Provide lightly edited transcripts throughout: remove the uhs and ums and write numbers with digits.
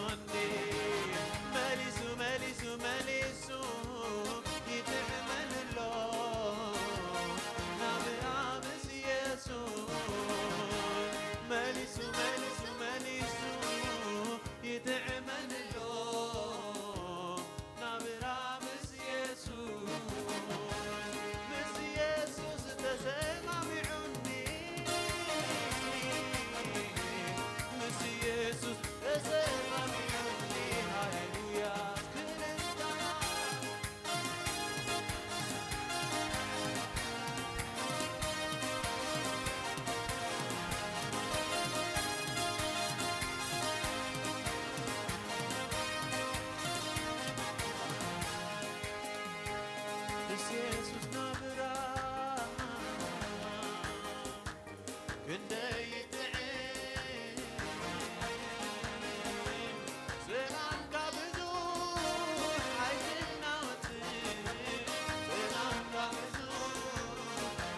سيلوني ماليسو ماليسو ماليسو يتعمل له نابرامس يسوع ماليسو ماليسو ماليسو يتعمل له نابرامس يسوع مس يسوع تسمع بعوني مس يسوع تسمع بعوني هاليلويا Jesus nabra kende yit'in selam kabzu hayna watin selam kabzu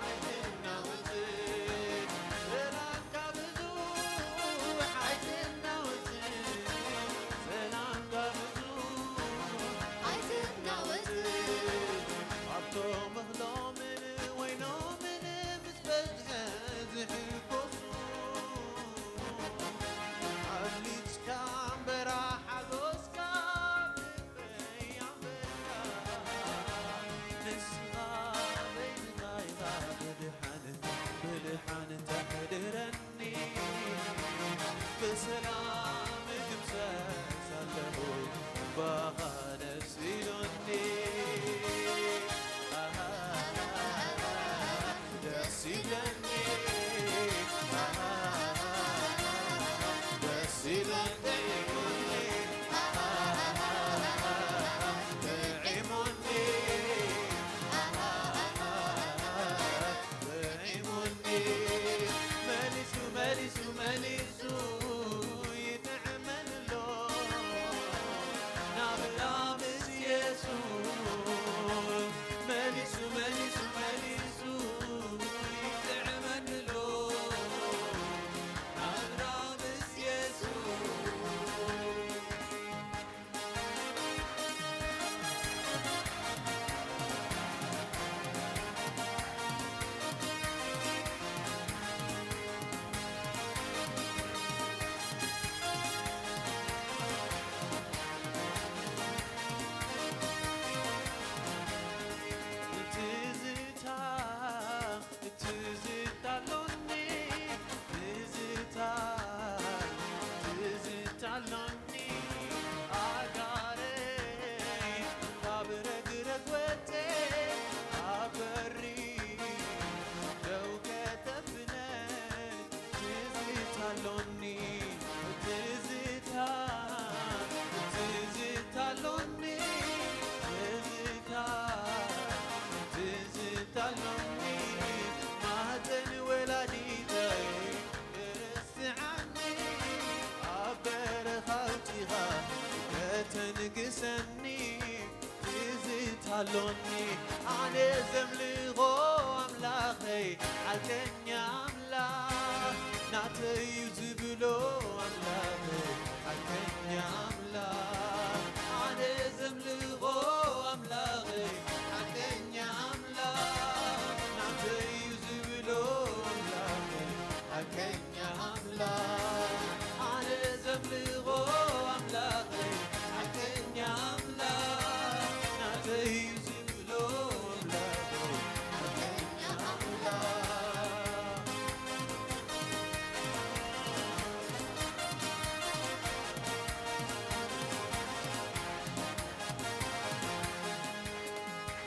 hayna watin selam kabzu hayna watin selam kabzu hayna watin عطو مهلا من وينو من متبدها زحكوسو عليك كان براحة غوسكا بيان بلا نسمع بين غايبة بلحان تحضرني بسلام تمساس اللهو باغا نسيلوني Silani, Silani, Malisu, Malisu, Malisu, يتعمل له نابلامس يسوع Malisu, Malisu, Malisu يتعمل له نابلامس يسوع تزتالوني أغاري كابرك وتي أبري لو كتفنا تزتالوني تزتالوني تزتالوني مهدن ولادي تنقسني تزتالوني على زملغو أملاخي عالكني أملاخ ناتي يزبلو أملاخي عالكني أملاخ على زملغو أملاخي عالكني أملاخ ناتي يزبلو أملاخي عالكني أملاخ على زملغو أملاخي عالكني أملاخ ناتي يزبلو أملاخي عالكني أملاخ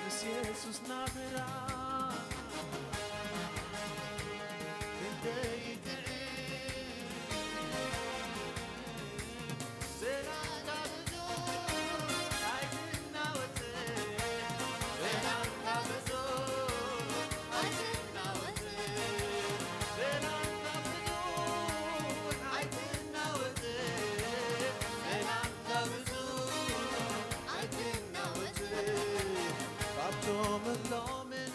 بس يسوس نابرا بداية توم اللومن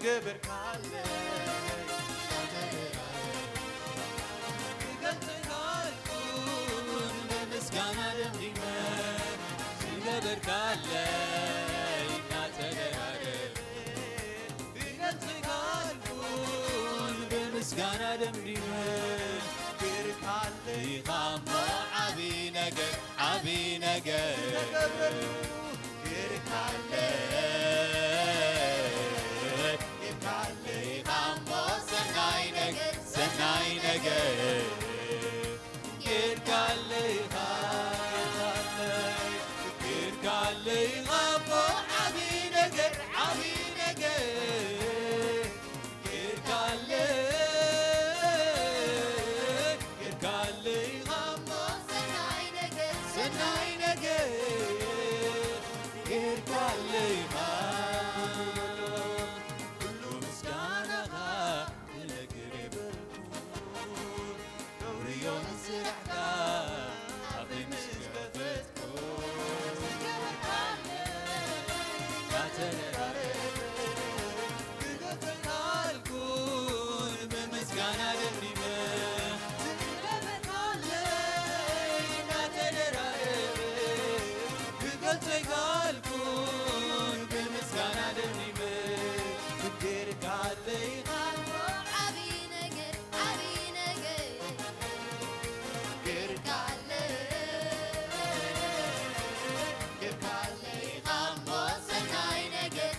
ዝገበር ካለ ይገልጽናልኩን በምስጋና ደምድመ ዝገበር ካለ እናተደራደር ይገልጽናልኩን በምስጋና ደምድመ ግር ካለ ይኻሞ ዓቢ ነገር ግር ካለ ሰናይ ነገር ግርካለ ይኻሞ ዓቢ ነገር ግርካለ ይኻሞ ሰናይ ነገር ግርካለ ኩሉ ምስጋናኻ ንነግር የበልኩን ደውርዮም ስራሕካ ኣፍይ ምስ ከፈትኩን ክገልጸልኩን ብምስጋና ደምድመ ክገልጸልኩን ብምስጋና ደምድመ ግርካለ ይኻሞ ዓቢ ነገር ግርካለ ይኻሞ ሰናይ ነገር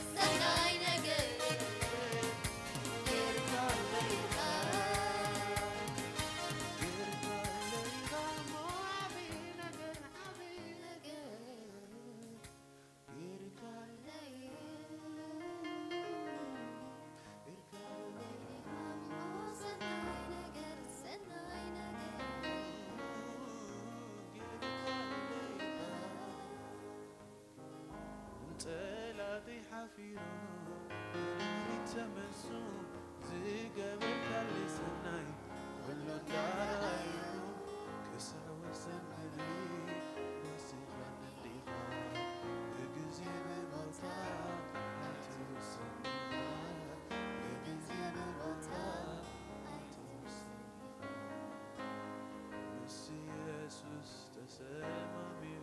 ጠላተይ ሓፊሩ ተመሱ ዝገበር ካለ ሰናይ ኩሉ እንዳራዩ ክሳዕ ወሰን ምድሪ ወሲኻን እንዲኻ ብግዜ ብሞታ ምስ ኢየሱስ ተሰማሚዑ